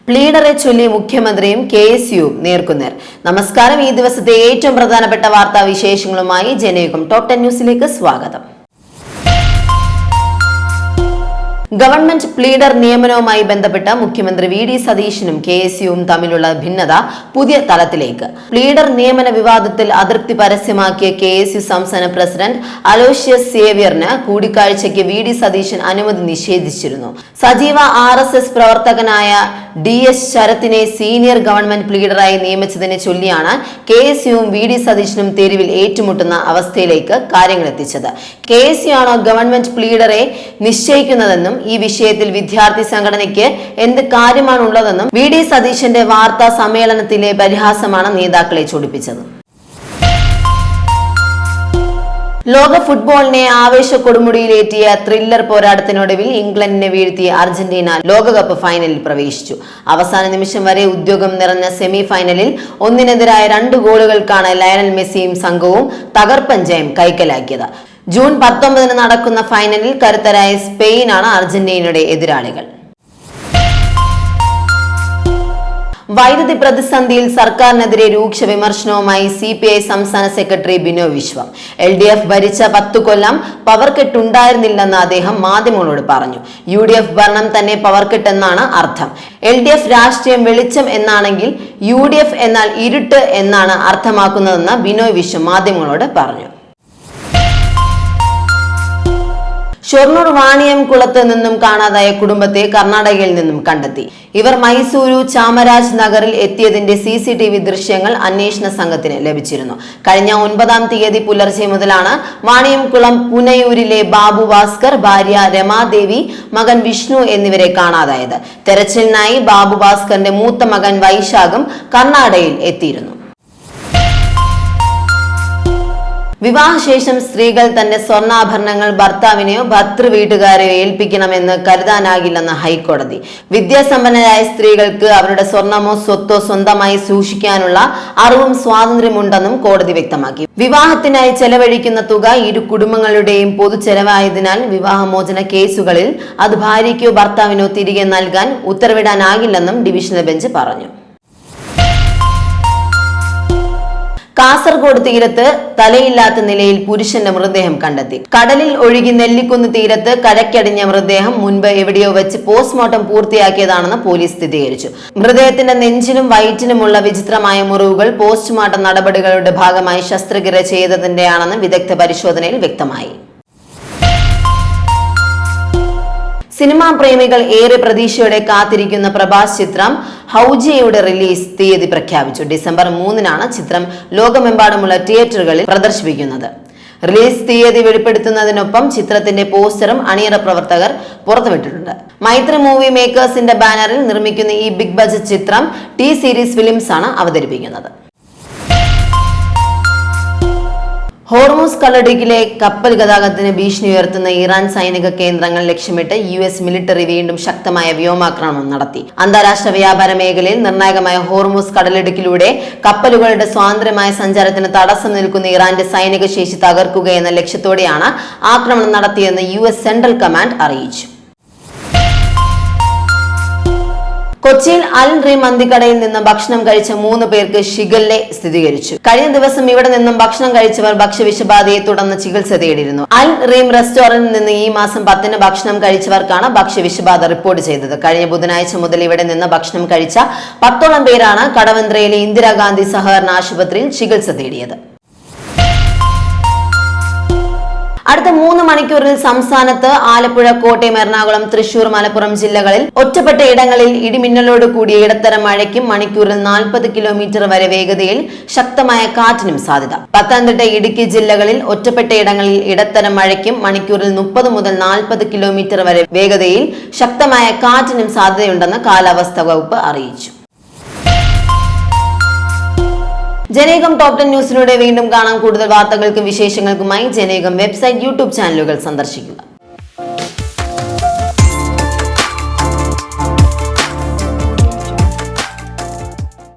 പ്ലീഡറെ ചൊല്ലി മുഖ്യമന്ത്രിയും കെഎസ്യുവും നേർക്കുനേർ. നമസ്കാരം. ഈ ദിവസത്തെ ഏറ്റവും പ്രധാനപ്പെട്ട വാർത്താ വിശേഷങ്ങളുമായി ജനയുഗം ടോപ് 10 ന്യൂസിലേക്ക് സ്വാഗതം. ഗവൺമെന്റ് പ്ലീഡർ നിയമനവുമായി ബന്ധപ്പെട്ട മുഖ്യമന്ത്രി വി ഡി സതീശനും കെഎസ്യുവും തമ്മിലുള്ള ഭിന്നത പുതിയ തലത്തിലേക്ക്. പ്ലീഡർ നിയമന വിവാദത്തിൽ അതൃപ്തി പരസ്യമാക്കിയ കെഎസ്യു സംസ്ഥാന പ്രസിഡന്റ് അലോഷ്യസ് സേവ്യറിന് കൂടിക്കാഴ്ചയ്ക്ക് വി ഡി സതീശൻ അനുമതി നിഷേധിച്ചിരുന്നു. സജീവ RSS പ്രവർത്തകനായ DS ശരത്തിനെ സീനിയർ ഗവൺമെന്റ് പ്ലീഡറായി നിയമിച്ചതിനെ ചൊല്ലിയാണ് കെഎസ്യുവും വി ഡി സതീശനും തെരുവിൽ ഏറ്റുമുട്ടുന്ന അവസ്ഥയിലേക്ക് കാര്യങ്ങൾ എത്തിച്ചത്. കെഎസ്യു ആണോ ഗവൺമെന്റ് പ്ലീഡറെ നിശ്ചയിക്കുന്നതെന്നും ഈ വിഷയത്തിൽ വിദ്യാർത്ഥി സംഘടനയ്ക്ക് എന്ത് കാര്യമാണുള്ളതെന്നും വി ഡി സതീശന്റെ വാർത്താ സമ്മേളനത്തിലെ പരിഹാസമാണ് നേതാക്കളെ ചൊടിപ്പിച്ചത്. ലോക ഫുട്ബോളിനെ ആവേശ കൊടുമുടിയിലേറ്റിയ ത്രില്ലർ പോരാട്ടത്തിനൊടുവിൽ ഇംഗ്ലണ്ടിനെ വീഴ്ത്തിയ അർജന്റീന ലോകകപ്പ് ഫൈനലിൽ പ്രവേശിച്ചു. അവസാന നിമിഷം വരെ ഉദ്യോഗം നിറഞ്ഞ സെമി ഫൈനലിൽ 1-നെതിരായ 2 ഗോളുകൾക്കാണ് ലയണൽ മെസ്സിയും സംഘവും തകർപ്പൻ ജയം കൈക്കലാക്കിയത്. ജൂൺ 19 നടക്കുന്ന ഫൈനലിൽ കരുത്തരായ സ്പെയിനാണ് അർജന്റീനയുടെ എതിരാളികൾ. വൈദ്യുതി പ്രതിസന്ധിയിൽ സർക്കാരിനെതിരെ രൂക്ഷ വിമർശനവുമായി CPI സംസ്ഥാന സെക്രട്ടറി ബിനോയ് വിശ്വം. LDF ഭരിച്ച 10 കൊല്ലം പവർക്കെട്ടുണ്ടായിരുന്നില്ലെന്ന് അദ്ദേഹം മാധ്യമങ്ങളോട് പറഞ്ഞു. UDF ഭരണം തന്നെ പവർക്കെട്ടെന്നാണ് അർത്ഥം. LDF രാഷ്ട്രീയം വെളിച്ചം എന്നാണെങ്കിൽ UDF എന്നാൽ ഇരുട്ട് എന്നാണ് അർത്ഥമാക്കുന്നതെന്ന് ബിനോയ് വിശ്വം മാധ്യമങ്ങളോട് പറഞ്ഞു. ഷൊർണൂർ വാണിയംകുളത്ത് നിന്നും കാണാതായ കുടുംബത്തെ കർണാടകയിൽ നിന്നും കണ്ടെത്തി. ഇവർ മൈസൂരു ചാമരാജ് നഗറിൽ എത്തിയതിന്റെ CCTV ദൃശ്യങ്ങൾ അന്വേഷണ സംഘത്തിന് ലഭിച്ചിരുന്നു. കഴിഞ്ഞ 9-ാം തീയതി പുലർച്ചെ മുതലാണ് വാണിയംകുളം പുനയൂരിലെ ബാബു ഭാസ്കർ, ഭാര്യ രമാദേവി, മകൻ വിഷ്ണു എന്നിവരെ കാണാതായത്. തെരച്ചിലിനായി ബാബു ഭാസ്കറിന്റെ മൂത്ത മകൻ വൈശാഖും കർണാടകയിൽ എത്തിയിരുന്നു. വിവാഹശേഷം സ്ത്രീകൾ തന്റെ സ്വർണ്ണാഭരണങ്ങൾ ഭർത്താവിനെയോ ഭർതൃ വീട്ടുകാരെയോ ഏൽപ്പിക്കണമെന്ന് കരുതാനാകില്ലെന്ന് ഹൈക്കോടതി. വിദ്യാസമ്പന്നരായ സ്ത്രീകൾക്ക് അവരുടെ സ്വർണമോ സ്വത്തോ സ്വന്തമായി സൂക്ഷിക്കാനുള്ള അറിവും സ്വാതന്ത്ര്യമുണ്ടെന്നും കോടതി വ്യക്തമാക്കി. വിവാഹത്തിനായി ചെലവഴിക്കുന്ന തുക ഇരു കുടുംബങ്ങളുടെയും പൊതു ചെലവായതിനാൽ വിവാഹമോചന കേസുകളിൽ അത് ഭാര്യയ്ക്കോ ഭർത്താവിനോ തിരികെ നൽകാൻ ഉത്തരവിടാനാകില്ലെന്നും ഡിവിഷണൽ ബെഞ്ച് പറഞ്ഞു. കാസർഗോഡ് തീരത്ത് തലയില്ലാത്ത നിലയിൽ പുരുഷന്റെ മൃതദേഹം കണ്ടെത്തി. കടലിൽ ഒഴുകി നെല്ലിക്കുന്ന് തീരത്ത് കരയ്ക്കടിഞ്ഞ മൃതദേഹം മുൻപ് എവിടെയോ വെച്ച് പോസ്റ്റ്മോർട്ടം പൂർത്തിയാക്കിയതാണെന്ന് പോലീസ് സ്ഥിരീകരിച്ചു. മൃതദേഹത്തിന്റെ നെഞ്ചിനും വയറ്റിനുമുള്ള വിചിത്രമായ മുറിവുകൾ പോസ്റ്റ്മോർട്ടം നടപടികളുടെ ഭാഗമായി ശസ്ത്രക്രിയ ചെയ്തതിന്റെയാണെന്ന് വിദഗ്ധ പരിശോധനയിൽ വ്യക്തമായി. സിനിമാ പ്രേമികൾ ഏറെ പ്രതീക്ഷയോടെ കാത്തിരിക്കുന്ന പ്രഭാസ് ചിത്രം ഹൗജിയുടെ റിലീസ് തീയതി പ്രഖ്യാപിച്ചു. ഡിസംബർ 3-നാണ് ചിത്രം ലോകമെമ്പാടുമുള്ള തിയേറ്ററുകളിൽ പ്രദർശിപ്പിക്കുന്നത്. റിലീസ് തീയതി വെളിപ്പെടുത്തുന്നതിനൊപ്പം ചിത്രത്തിന്റെ പോസ്റ്ററും അണിയറ പ്രവർത്തകർ പുറത്തുവിട്ടിട്ടുണ്ട്. മൈത്രി മൂവി മേക്കേഴ്സിന്റെ ബാനറിൽ നിർമ്മിക്കുന്ന ഈ ബിഗ് ബജറ്റ് ചിത്രം T-Series ഫിലിംസ് ആണ് അവതരിപ്പിക്കുന്നത്. ഹോർമുസ് കടലിടുക്കിലെ കപ്പൽ ഗതാഗതത്തിന് ഭീഷണി ഉയർത്തുന്ന ഇറാൻ സൈനിക കേന്ദ്രങ്ങൾ ലക്ഷ്യമിട്ട് US മിലിറ്ററി വീണ്ടും ശക്തമായ വ്യോമാക്രമണം നടത്തി. അന്താരാഷ്ട്ര വ്യാപാര മേഖലയിൽ നിർണായകമായ ഹോർമുസ് കടലിടുക്കിലൂടെ കപ്പലുകളുടെ സ്വാതന്ത്ര്യമായ സഞ്ചാരത്തിന് തടസ്സം നിൽക്കുന്ന ഇറാന്റെ സൈനിക ശേഷി തകർക്കുകയെന്ന ലക്ഷ്യത്തോടെയാണ് ആക്രമണം നടത്തിയതെന്ന് US സെൻട്രൽ കമാൻഡ് അറിയിച്ചു. കൊച്ചിയിൽ അൽ റീം മന്തിക്കടയിൽ നിന്ന് ഭക്ഷണം കഴിച്ച 3 പേർക്ക് ഷിഗല്ല സ്ഥിരീകരിച്ചു. കഴിഞ്ഞ ദിവസം ഇവിടെ നിന്നും ഭക്ഷണം കഴിച്ചവർ ഭക്ഷ്യവിഷബാധയെ തുടർന്ന് ചികിത്സ തേടിയിരുന്നു. അൽ റീം റെസ്റ്റോറന്റിൽ നിന്ന് ഈ മാസം 10-ന് ഭക്ഷണം കഴിച്ചവർക്കാണ് ഭക്ഷ്യവിഷബാധ റിപ്പോർട്ട് ചെയ്തത്. കഴിഞ്ഞ ബുധനാഴ്ച മുതൽ ഇവിടെ നിന്ന് ഭക്ഷണം കഴിച്ച 10ഓളം പേരാണ് കടവന്ത്രയിലെ ഇന്ദിരാഗാന്ധി സഹകരണ ആശുപത്രിയിൽ ചികിത്സ തേടിയത്. അടുത്ത 3 മണിക്കൂറിൽ സംസ്ഥാനത്ത് ആലപ്പുഴ, കോട്ടയം, എറണാകുളം, തൃശൂർ, മലപ്പുറം ജില്ലകളിൽ ഒറ്റപ്പെട്ട ഇടങ്ങളിൽ ഇടിമിന്നലോട് കൂടിയ ഇടത്തരം മഴയ്ക്കും മണിക്കൂറിൽ 40 കിലോമീറ്റർ വരെ വേഗതയിൽ ശക്തമായ കാറ്റിനും സാധ്യത. പത്തനംതിട്ട, ഇടുക്കി ജില്ലകളിൽ ഒറ്റപ്പെട്ട ഇടങ്ങളിൽ ഇടത്തരം മഴയ്ക്കും മണിക്കൂറിൽ 30 മുതൽ 40 കിലോമീറ്റർ വരെ വേഗതയിൽ ശക്തമായ കാറ്റിനും സാധ്യതയുണ്ടെന്ന് കാലാവസ്ഥാ വകുപ്പ് അറിയിച്ചു. ജനയുഗം ടോപ് 10 ന്യൂസിലൂടെ വീണ്ടും കാണാം. കൂടുതൽ വാർത്തകൾക്കും വിശേഷങ്ങൾക്കുമായി ജനയുഗം വെബ്സൈറ്റ്, YouTube ചാനലുകൾ സന്ദർശിക്കുക.